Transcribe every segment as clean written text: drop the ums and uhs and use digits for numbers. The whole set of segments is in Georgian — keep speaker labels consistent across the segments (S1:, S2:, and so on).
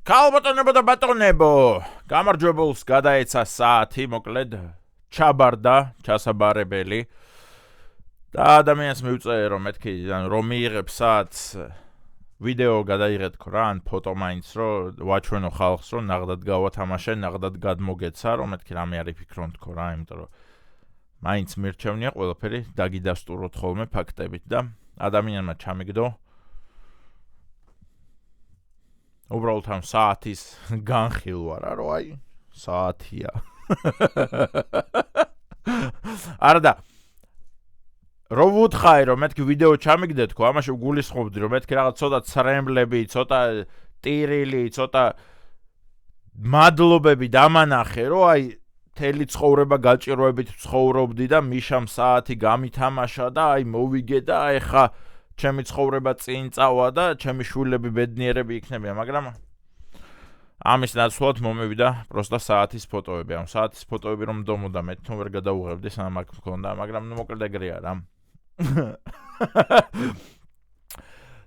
S1: ქალბატონებო და ბატონებო, გამარჯვებულს გადაეცა საათი, მოკლედ ჩაბარდა, ჩასაბარებელი და ადამიანს მივწერე რომ მეთქი რომ მიიღებ საათს ვიდეო გადაიღეთქო რა, ან ფოტო მაინც რომ ვაჩვენო ხალხს რომ ნაღდად გავათამაშე, ნაღდად გადმოგეცა, რომ მეთქი რამე არ იფიქრონთქო რა, იმიტომ რომ მაინც მირჩევნია ყველაფერი დაგიდასტუროთ ხოლმე ფაქტებით და ადამიანმა ჩამიგდო უბრალოდ ამ საათის განხილვა რა, რომ აი საათია. არა და რომ ვუთხარი რომ მეთქი ვიდეო ჩამიგდეთქო, ამაში ვგულისხმობდი რომ მეთქი რაღაც ცოტა ცრემლები, ცოტა ტირილი, ცოტა მადლობები დამანახე, რომ აი მთელი ცხოვრება გაჭირვებით ცხოვრობდი და მიშამ საათი გამითამაშა და აი მოვიგე და აი ხა ჩემი ცხოვრება წინ წავა და ჩემი შვილები ბედნიერები იქნებიან, მაგრამ ამის ნაცვლად მომევიდა პროსტა საათის ფოტოები. ამ საათის ფოტოები რომ დომოდა მე თვითონ ვერ გადაუღებდი, სანამ აქ მქონდა, მაგრამ ნუ მოკლედ ეგრეა რა.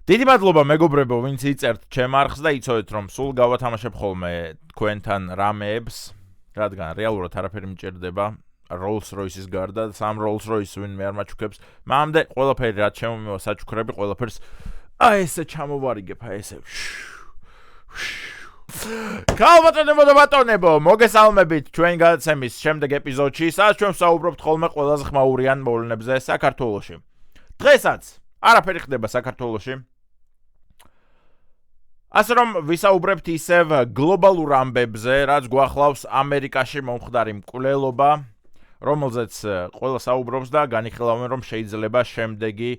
S1: დიდი მადლობა მეგობრებო, ვინც იწერთ ჩემ არხს და იცოდეთ რომ სულ გავათამაშებ ხოლმე თქვენთან რამეებს, რადგან რეალურად არაფერი მჭირდება. Rolls-Royce-ის გარდა, სამ Rolls-Royce ვინმე არ მაჩუქებს. მამამდე ყველაფერი რაც შემომივა საჩუქრები, ყველაფერს აი ესე ჩამოვარიგებ, აი ესე. ქალბატონებო და ბატონებო, მოგესალმებით ჩვენ გადაცემის შემდეგ ეპიზოდში, სადაც ჩვენ ვსაუბრობთ ხოლმე ყველაზე ხმაურიან მოვლენებზე საქართველოში. დღესაც არაფერი ხდება საქართველოში. ასე რომ ვისაუბრებთ ისევ გლობალურ ამბებზე, რაც გვახლავს ამერიკაში მომხდარი მკვლელობა, რომელზეც ყველა საუბრობს და განიხილავენ რომ შეიძლება შემდეგი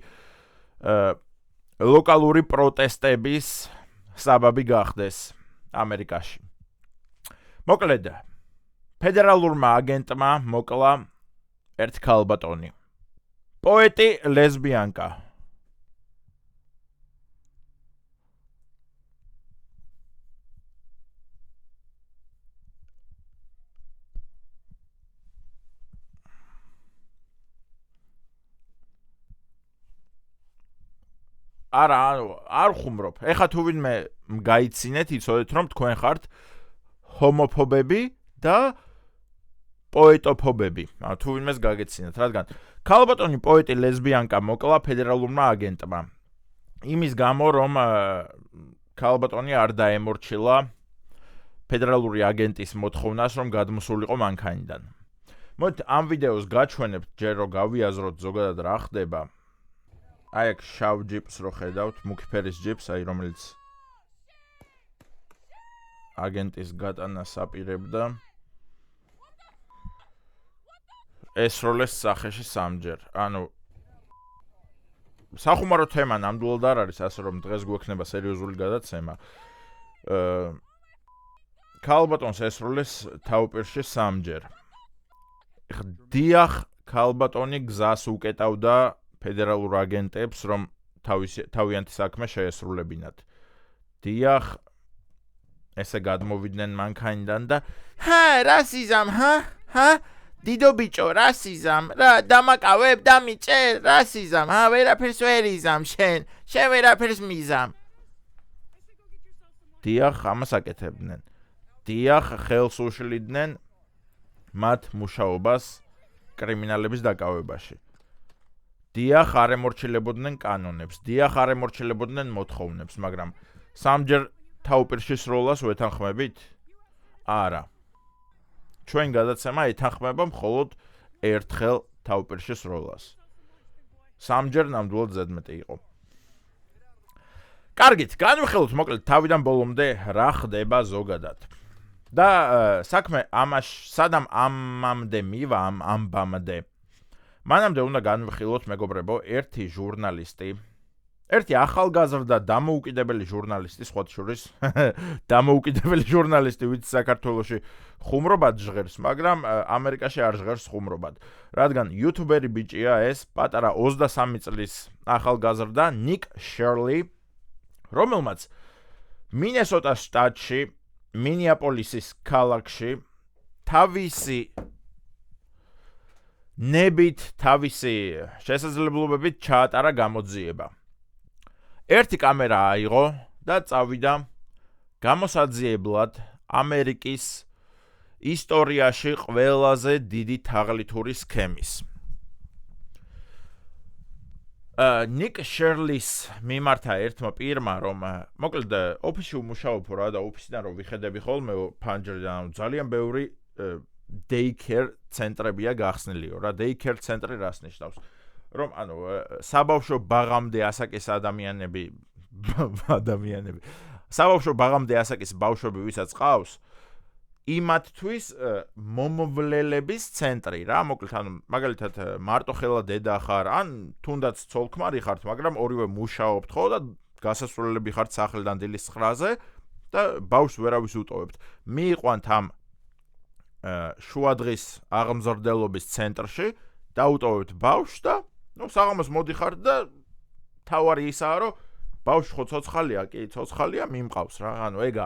S1: ლოკალური პროტესტების საბაბი გახდეს ამერიკაში. მოკლედ, ფედერალურმა აგენტმა მოკლა ერთ ქალბატონი. პოეტი ლესბიანკა. არა, არ ხუმრობ. ეხა თუ ვინმე გაიცინეთ, იცოდეთ რომ თქვენ ხართ ჰომოფობები და პოეტოფობები. თუ ვინმეს გაგეცინათ, რადგან ქალბატონი პოეტი ლესბიანკა მოკლა ფედერალურმა აგენტმა. იმის გამო რომ ქალბატონი არ დაემორჩილა ფედერალური აგენტის მოთხოვნას რომ გადმოსულიყო მანქანიდან. მოდით ამ ვიდეოს გაჩვენებთ ჯერ რომ გავიაზროთ ზოგადად რა ხდება. აი აქ შავ ჯიპს რო ხედავთ, მუქი ფერის ჯიპს, აი რომელიც აგენტის გატანას აპირებდა. ესროლეს სახეში სამჯერ. ანუ სახუმარო თემა ნამდვილად არ არის, ასე რომ დღეს გვექნება სერიოზული გადაცემა. ქალბატონს ესროლეს თავპირში სამჯერ. დიახ, ქალბატონი გზას უკეტავდა ფედერალურ აგენტებს, რომ თავიანთი საქმე შეესრულებინათ. დიახ, ესე გადმოვიდნენ მანქანიდან და რასიზამ, დიდო ბიჭო, რასიზამ, რა დამაკავებ, დამიჭერ, რასიზამ, ვერაფერს ვერ იზამ შენ ვერაფერს მიზამ. დიახ, ამას აკეთებდნენ. დიახ, ხელს უშლიდნენ მათ მუშაობას კრიმინალების დაკავებაში. დიახ, არ ემორჩილებოდნენ კანონებს, დიახ, არ ემორჩილებოდნენ მოთხოვნებს, მაგრამ სამჯერ თავპირში სროლას ვეთანხმებით? არა. ჩვენ გადაცემა ეთანხმება მხოლოდ ერთხელ თავპირში სროლას. სამჯერ ნამდვილად ზედმეტი იყო. კარგით, განვიხილოთ მოკლედ თავიდან ბოლომდე რა ხდება ზოგადად. და საქმე სადამ ამამდე მივა ამ ამბამდე. მანამდე უნდა განვიხილოთ მეგობრებო, ერთი ჟურნალისტი, ერთი ახალგაზრდა დამოუკიდებელი ჟურნალისტი, სხვა შორის დამოუკიდებელი ჟურნალისტი, ვინც საქართველოში ხუმრობად ჟღერს, მაგრამ ამერიკაში არ ჟღერს ხუმრობად. რადგან იუთუბერი ბიჭია ეს, პატარა 23 წლის ახალგაზრდა ნიკ შერლი, რომელმაც მინესოტას შტატში, მინეაპოლისის ქალაქში თავისი ნებით, თავისი შესაძლებლობებით ჩაატარა გამოძიება. ერთი კამერა აიღო და წავიდა გამოსაძიებლად ამერიკის ისტორიაში ყველაზე დიდი თაღლითური სქემის. ნიკ შერლის მიმართა ერთმა პირმა, რომ მოკლედ ოფისში უმუშაობ რა და ოფისიდან რომ ვიხედები ხოლმე ფანჯრიდან ძალიან ბევრი daycare ცენტრებია გახსნილიო რა. daycare ცენტრი რას ნიშნავს? რომ ანუ საბავშვო ბაღამდე ასაკის ადამიანები საბავშვო ბაღამდე ასაკის ბავშვები ვისაც ყავს იმათთვის მომვლელების ცენტრი რა, მოკლედ ანუ მაგალითად მარტოხელა დედა ხარ, ან თუნდაც ცოლ-ქმარი ხართ, მაგრამ ორივე მუშაობთ ხო და გასასვლელები ხართ სახლიდან დილის 9-ზე და ბავშვს ვერავის უტოვებთ. მიიყვანთ ამ შუადღის აღმზრდელობის ცენტრში, დაუტოვებთ ბავშვს და საღამოს მოდიხართ და თავარი ისაა, რომ ბავშვი ხო ცოცხალია, კი, ცოცხალია, მიმყავს რა. ანუ ეგ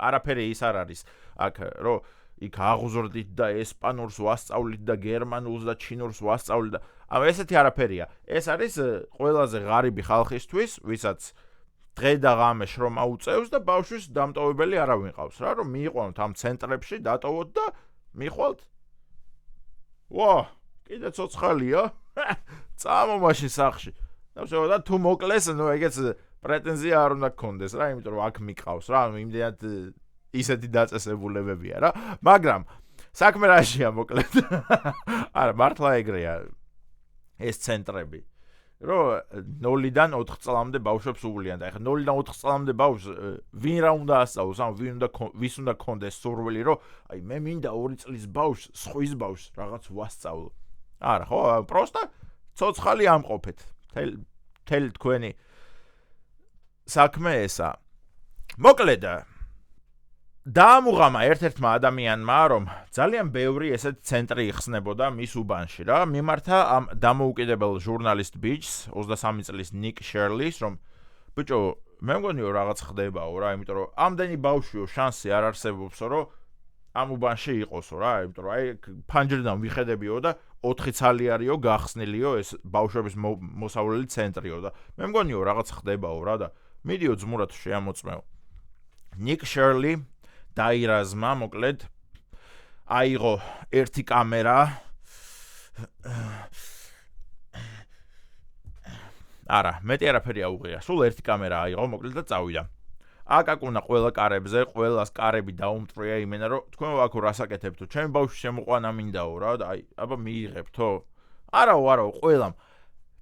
S1: არაფერი ის არ არის. აქ რომ იქ აღუზრდით და ესპანურს ვასწავლით და გერმანულს და ჩინურს ვასწავლით და ანუ ესეთი არაფერია. ეს არის ყველაზე ღარიბი ხალხისთვის, ვისაც დღე და ღამე შრომა უწევს და ბავშვის დამტოვებელი არავინ ყავს რა, რომ მიიყვანოთ ამ ცენტრებში, დატოვოთ და მიხვალთ. ვა, კიდე ცოცხალია? წამო მაშინ სახლში. და თუ მოკლეს, ეგეც პრეტენზია არ უნდა გქონდეს რა, იმიტომ რომ აქ მიყავს რა, იმდენად ისეთი დაწესებულებებია რა, მაგრამ საქმე რაშია მოკლედ. არა, მართლა ეგრეა ეს ცენტრები. რომ 0-დან 4 წლამდე ბავშვებს უვლიან და ეხლა 0-დან 4 წლამდე ბავშვს ვინ რა უნდა ასწავლოს, ან ვის უნდა გქონდეს სურვილი, რომ აი მე მინდა 2 წლის ბავშვს, სხვის ბავშვს რაღაც ვასწავლო. არა, ხო, პროსტა ცოცხალი ამყოფეთ. თელი თქვენი საქმე ესა. მოკლედ დაამუღამა ერთ-ერთმა ადამიანმა, რომ ძალიან ბევრი ესეთ ცენტრი იხსნებოდა მის უბანში რა. მიმართა ამ დამოუკიდებელ ჟურნალისტ ბიჭს 23 წლის ნიკ შერლის, რომ ბიჭო, მე მგონიო რაღაც ხდებაო რა, იმიტომ რომ ამდენი ბავშვიო შანსი არ არსებობსო, რომ ამ უბანში იყოსო რა, იმიტომ რომ აი ფანჯრიდან ვიხედებიო და 4 ცალი არისო გახსნილიო ეს ბავშვების მოსავლელი ცენტრიო და მე მგონიო რაღაც ხდებაო რა და მიდიო ძმურად შეამოწმეო. ნიკ შერლი დაირაზმა, მოკლედ აიღო ერთი კამერა არა, მეტი არაფერი აუღია. სულ ერთი კამერა აიღო, მოკლედ და წავიდა. აკაკუნა ყველა კარებზე, ყველას კარები დაუმტრია იმენა, რომ თქვენ ვაკო რასაკეთებთო, ჩემი ბავშვი შემოყვანა მინდაო რა და აი, აბა მიიღებთო. არაო, ყველამ.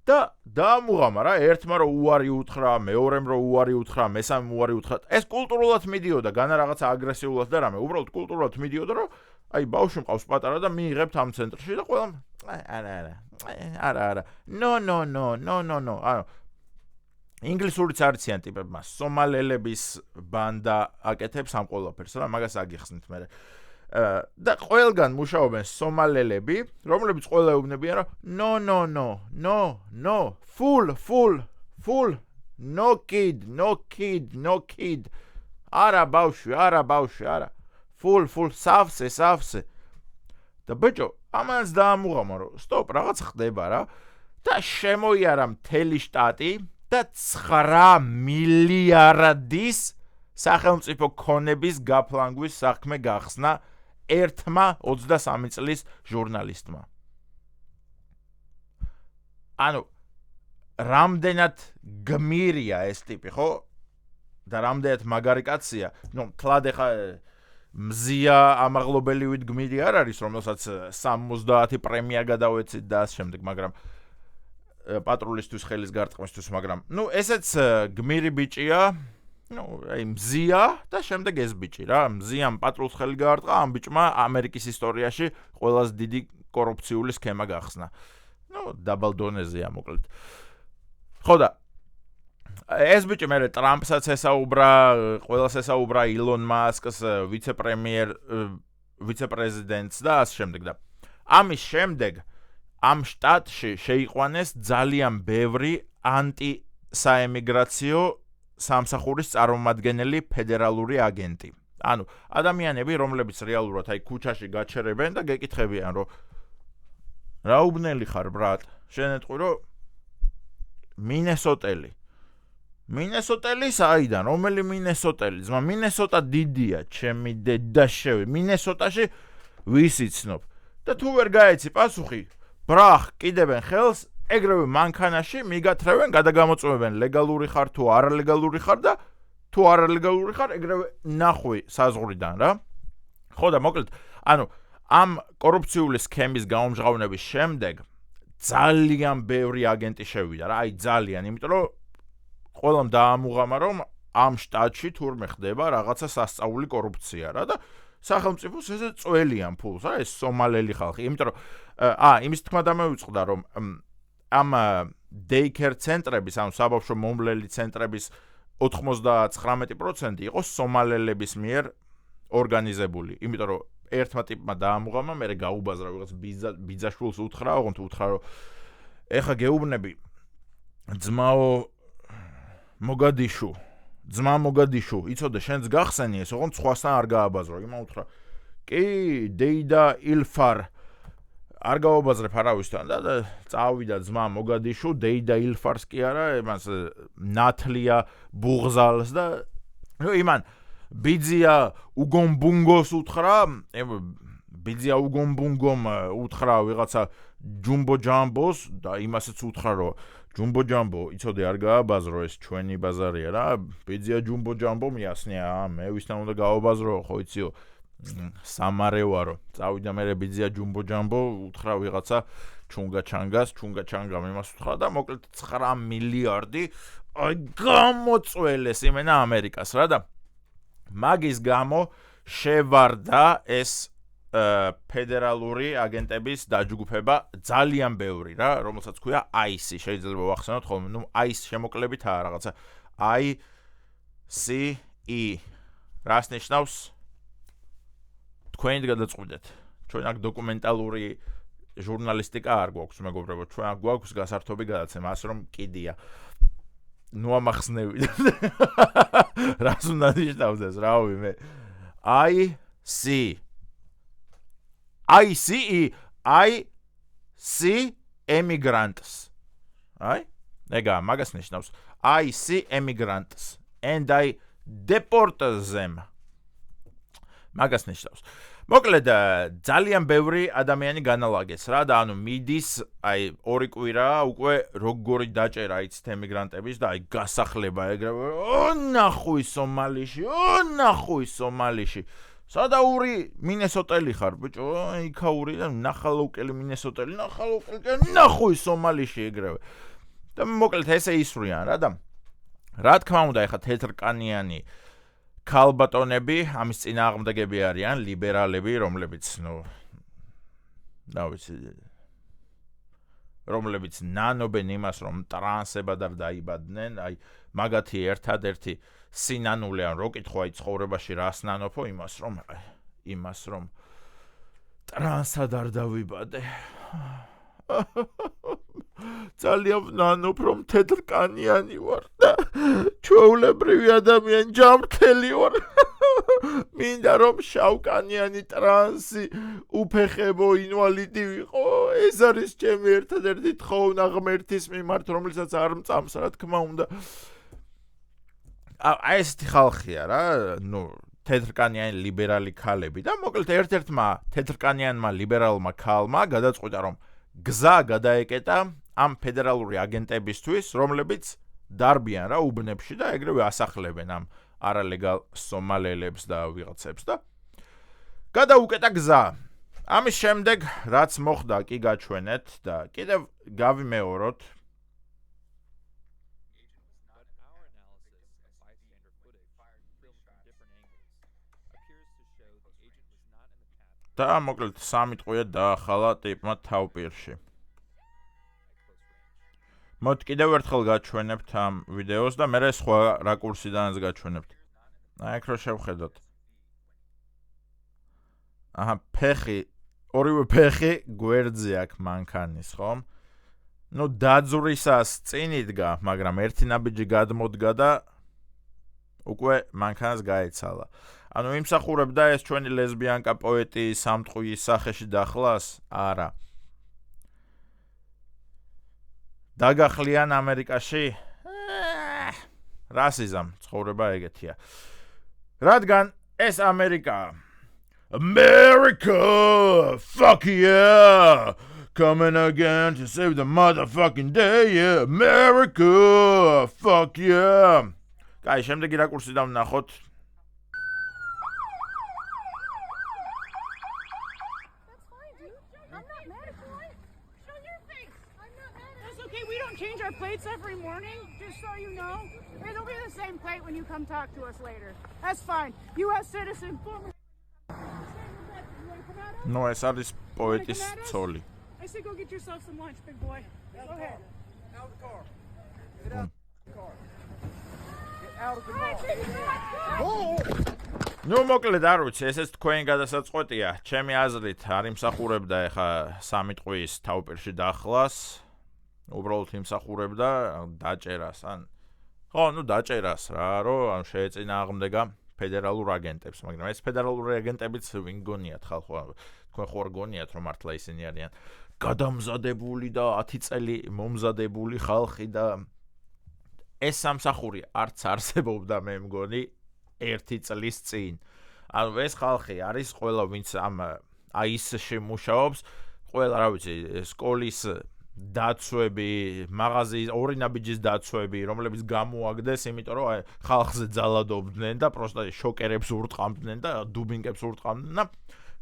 S1: და დაამუღამა რა, ერთმა რომ უარი უთხრა, მეორემ რომ უარი უთხრა, მესამემ უარი უთხრა. ეს კულტურულად მიდიოდა, განა რაღაცა აგრესიულად და რამე, უბრალოდ კულტურულად მიდიოდა, რომ აი ბავშვი მყავს პატარა და მიიღებთ ამ ცენტრში და ყველამ არა. No. ანუ ინგლისურიც არიციან ტიპებმა, სომალელების ბანდა აკეთებს ამ ყველაფერს რა, მაგას აგიხსნით მე. და ყველგან მუშაობენ სომალელები, რომლებიც ყველა ეუბნებიან, რომ no, full, no kid. არა ბავშვი, არა. Full, სავსე. და ბიჭო, ამას დაამუღამა, რომ სტოპ, რაღაც ხდება რა. და შემოიარა მთელი შტატი და 9 მილიარდის სახელმწიფო ქონების გაფლანგვის საქმე გახსნა ერთმა 23 წლის ჟურნალისტმა. ანუ რამდენად გმირია ეს ტიპი, ხო? და რამდენად მაგარი კაცია. თლად ეხა მზია ამაღლობელივით გმირი არ არის, რომელსაც 70 პრემია გადავეცით და ამ შემდეგ, მაგრამ პატრულისთვის ხელის გარტყმისთვის, მაგრამ ესეც გმირი ბიჭია. აი მზია და შემდეგ ეს ბიჭი რა, მზიამ პატრულს ხელი გაარტყა, ამ ბიჭმა ამერიკის ისტორიაში ყველაზე დიდი კორუფციული სქემა გახსნა. დაბალ დონეზეა მოკლედ. ხო და ეს ბიჭი მე ტრამპსაც ესაუბრა, ყველას ესაუბრა, ილონ მასკს, ვიცე-პრეზიდენტს და ამ შემდეგ და ამის შემდეგ ამ შტატში შეიყვანეს ძალიან ბევრი ანტი-საემიგრაციო სამსახურის წარმომადგენელი ფედერალური აგენტი. ანუ ადამიანები, რომლებიც რეალურად აი ქუჩაში გაჩერებენ და გეკითხებიან, რომ რა უბნელი ხარ, ბრატ? შენ ეტყვი, რომ მინესოტელი. მინესოტელი საიდან? რომელი მინესოტელი? ძმა მინესოტა დიდია, ჩემი დედაშევი. მინესოტაში ვის იცნობ? და თუ ვერ გაეცი პასუხი, ბრახ კიდებენ ხელს, ეგრევე მანქანაში მიგათრევენ, გადაგამოწმებენ ლეგალური ხარ თუ არალეგალური ხარ და თუ არალეგალური ხარ, ეგრევე ნახვი საზღვრიდან რა. ხო და მოკლედ, ანუ ამ კორუფციული სქემის გაუმჟღავნების შემდეგ ძალიან ბევრი აგენტი შევიდა რა, აი ძალიან, იმიტომ რომ ყველამ დაამუღამა რომ ამ შტატში თურმე ხდება რაღაცა სასწაული კორუფცია რა და სახელმწიფოს ესე წველიან ფულს რა ეს სომალელი ხალხი, იმიტომ რომ იმის თქმა დამოუწყდა რომ ამ daycare ცენტრების, ანუ საბავშვო მომვლელი ცენტრების 99% იყო სომალელების მიერ ორგანიზებული, იმიტომ რომ ერთმა ტიპმა დაამუღამა, მერე გაუბაზრა ვიღაც ბიძაშვილს უთხრა, ოღონდ უთხრა რომ ეხა გეუბნები ძმაო მოგადიშუ, ძმა მოგადიშუ, იცოდე შენც გახსენი ეს, ოღონდ სხვასთან არ გააბაზრო. იმა უთხრა, კი, დეიდა ილფარ არ გაუბაზრებ არავისთან და წავიდა ძმა მოგადიშუ, დეიდა ილფარს კი არა, იმას ნათლია ბუღზალს და იმან ბიძია უგომბუნგოს უთხრა, ბიძია უგომბუნგომ უთხრა ვიღაცა ჯუმბო ჯამბოს და იმასაც უთხრა რომ ჯუმბო ჯამბო, იცოდე არ გააბაზრო ეს ჩვენი ბაზარია რა, ბიძია ჯუმბო ჯამბო მიასნია, მე ვისთან უნდა გააბაზრო, ხო იციო, სამარევარო, წავიდა მერე ბიძია ჯუმბო ჯამბო, უთხრა ვიღაცა ჩუნგა ჩანგამ იმას უთხრა და მოკლედ 9 მილიარდი აი გამოწველეს იმენა ამერიკას რა და მაგის გამო შევარდა ეს ფედერალური აგენტების დაჯგუფება ძალიან ბევრი რა, რომელსაც ქვია ICE, შეიძლება ვახსენოთ ხოლმე, ნუ ICE შემოკლებით რაღაცა ICE რას ნიშნავს? თქვენ გადაწყვეტეთ. ჩვენ აქ დოკუმენტალური ჟურნალისტიკა არ გვაქვს, მეგობრებო, ჩვენ აქ გვაქვს გასართობი გადაცემა, ასე რომ კიდია. ნუ ამახსნევი. რას უნდა ნიშნავს ეს, რავი მე. ICE emigrants. Ai? Ega, მაგას ნიშნავს. ICE emigrants. And I deport them. მაგას ნიშნავს. მოკლედ, ძალიან ბევრი ადამიანი განალაგეს რა და ანუ მიდის, აი 2 კვირა უკვე როგორი დაჭერა იცით ემიგრანტების და აი გასახლება ეგრევე. ნახვი სომალიში. სადაური მინესოტელი ხარ, ბიჭო, იქაური და ნახალოვკელი მინესოტელი, ნახვი სომალიში ეგრევე. და მოკლედ ესე ისვრიან რა და რა თქმა უნდა, ეხა თეთრკანიანი ქალბატონები ამის წინააღმდეგები არიან, ლიბერალები, რომლებიც, რომლებიც ნანობენ იმას, რომ ტრანსებად არ დაიბადნენ, აი მაგათი ერთადერთი სინანული ან რო კითხვა აი ცხოვრებაში რას ნანოფო, იმას რომ ტრანსად არ დავიბადე. ძალიან ნანობ რომ თეთრკანიანი ვარ და ჩვეულებრივი ადამიანი ჯამრთელი ვარ. მინდა რომ შავკანიანი ტრანსი უფეხებო ინვალიდი ვიყო. ეს არის ჩემი ერთადერთი თხოვნა ღმერთის მიმართ, რომელსაც არ მწამს, რა თქმა უნდა. აი ესეთი ხალხია რა, თეთრკანიანი ლიბერალი ქალები და მოკლედ ერთ-ერთმა თეთრკანიანმა ლიბერალმა ქალმა გადაწყვიტა რომ გზა გადაეკეტა ამ ფედერალური აგენტებისთვის, რომლებიც დარბიან რა უბნებში და ეგრევე ასახლებენ ამ არალეგალ სომალელებს და ვიღაცებს და გადაუკეტა გზა. ამის შემდეგ რაც მოხდა კი გაჩვენეთ და კიდევ გავიმეოროთ. და მოკლედ 3 ტყვია დაახალა ტიპმა თავპირში. მოდ კიდევ ერთხელ გაჩვენებთ ამ ვიდეოს და მე სხვა რაკურსიდანაც გაჩვენებთ. აი აქ რო შევხედოთ. აჰა, ორივე ფეხი გვერდზე აქვს მანქანის, ხო? დაძვრისას წინ იდგა, მაგრამ ერთი ნაბიჯი გადმოდგა და უკვე მანქანას გაეცალა. ანუ იმსახურებდა ეს ჩვენი ლესბიანკა პოეტი სამტყუის სახეში დახლას? არა. დაგახლიან ამერიკაში? რასიზმ ცხოვრება ეგეთია. რადგან ეს ამერიკაა. America! Fuck yeah! Coming again to save the motherfucking day, yeah! America! Fuck yeah! Კაი, შემდეგი რაკურსი დავვნახოთ.
S2: Change our plates every morning, just so you know. It'll be the same plate when you come talk to us later. That's fine. U.S. citizen, former.
S1: No, ეს არის პოეტის ცოლი.
S2: I said go get yourself some lunch, big boy. Go ahead.
S3: Out of the car. Get out of the car. Get out of the car.
S1: ნუ მოკლედ არ ვიცი, ესეც თქვენი გადასაწყვეტია. ჩემი აზრით არ იმსახურებდა ეხა სამი ტყვის თავპირში დახლას. უბრალოდ იმსახურებდა დაჭერას, ან ხო, ნუ დაჭერას რა, რომ შეეწინააღმდეგა ფედერალურ აგენტებს, მაგრამ ეს ფედერალური აგენტებიც ვინ გონიათ ხალხო, თქვენ ხო არ გონიათ რომ მართლა ისინი არიან გადამზადებული და 10 წელი მომზადებული ხალხი და ეს სამსახური არც არსებობდა მე მგონი 1 წლის წინ. ანუ ეს ხალხი არის ყველა ვინც ამ აისში მუშაობს, ყველა რა ვიცი, სკოლის დაცვები, მაღაზიის ორი ნაბიჯის დაცვები, რომლებიც გამოაგდეს, იმიტომ რომ ხალხზე ძალადობდნენ და პროსტა შოკერებს ურტყამდნენ და დუბინკებს ურტყამდნენ და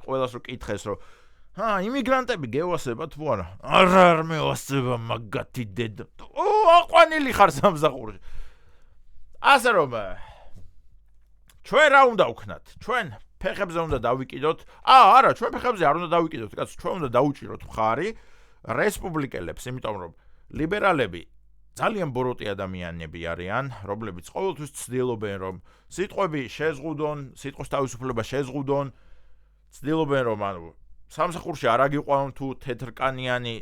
S1: ყველას რო კითხეს, რომ იმიგრანტები გევასება თუ არა? არ მევასება მაგათი დედა. აყვანილი ხარ სამსახურში. ასე რომ ჩვენ რა უნდა ვქნათ? ჩვენ ფეხებზე უნდა დავიკიდოთ. არა, ჩვენ ფეხებზე არ უნდა დავიკიდოთ, კაცო, ჩვენ უნდა დაუჭიროთ მხარი რესპუბლიკელებს, იმიტომ რომ ლიბერალები ძალიან ბოროტი ადამიანები არიან, რომლებიც ყოველთვის ცდილობენ რომ სიტყვები შეზღუდონ, სიტყვის თავისუფლება შეზღუდონ, ცდილობენ რომ ანუ სამსახურში არ აგიყვანონ თუ თეთრკანიანი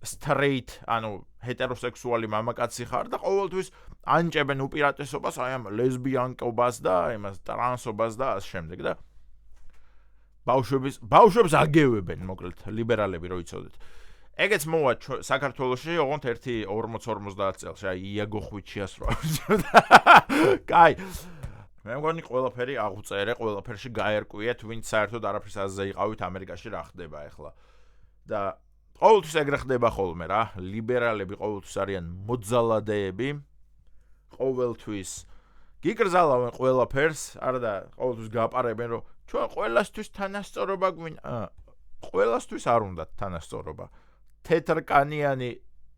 S1: straight, ანუ ჰეტეროსექსუალი მამაკაცი ხარ და ყოველთვის ანჭებენ უპირატესობას აი ამ ლესბიანკობას და იმას ტრანსობას და ამ შემდეგ და ბავშვებს აგევებენ, მოკლედ ლიბერალები რო იცოდეთ. ეგეც მოვა საქართველოში ოღონდ 1.40-50 წელს, აი იაგო ხვიჩიას რო ავზრდა. კაი. მე მგონი ყველაფერი აღუწერე, ყველაფერში გაერკვიეთ, ვინც საერთოდ არაფერს აზზე იყავით ამერიკაში რა ხდება ახლა. და ყოველთვის ეგრე ხდება ხოლმე რა, ლიბერალები ყოველთვის არიან მოძალადეები, ყოველთვის გიკრძალავენ ყველაფერს, არა და ყოველთვის გააპარებენ, რომ ჩვენ ყველასთვის თანასწორობა გვინდა. ყველასთვის არ უნდათ თანასწორობა. თეთრკანიანი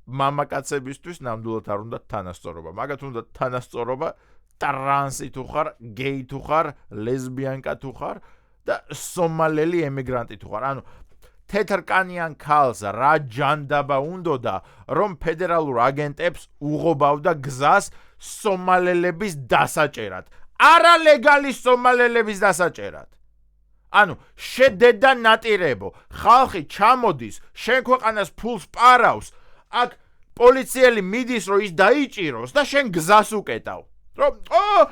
S1: მამაკაცებისთვის ნამდვილად არ უნდათ თანასწორობა. მაგათ უნდათ თანასწორობა ტრანსი თუ ხარ, გეი თუ ხარ, ლესბიანკა თუ ხარ და სომალელი ემიგრანტი თუ ხარ. ანუ თეთრკანიან ქალს რა ჯანდაბა უნდოდა, რომ ფედერალურ აგენტებს უღობავდა გზას სომალელების დასაჭერად. არალეგალი სომალელების დასაჭერად. ანუ შედედა ნატირებო, ხალხი ჩამოდის, შენ ქვეყანას ფულს პარავს, აქ პოლიციელი მიდის, რომ ის დაიჭიროს და შენ გზას უკეტავ. რომ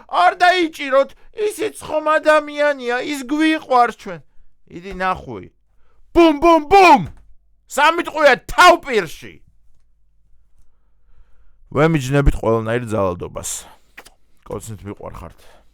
S1: არ დაიჭიროთ, ისიც ხომ ადამიანია, ის გვიყვარს ჩვენ. იდი ნახვი. ბუმ ბუმ ბუმ! სამი ტყვია თავპირში. ვემიჯნებით ყველანაირ ძალადობას. კოცნით მიყვარხართ.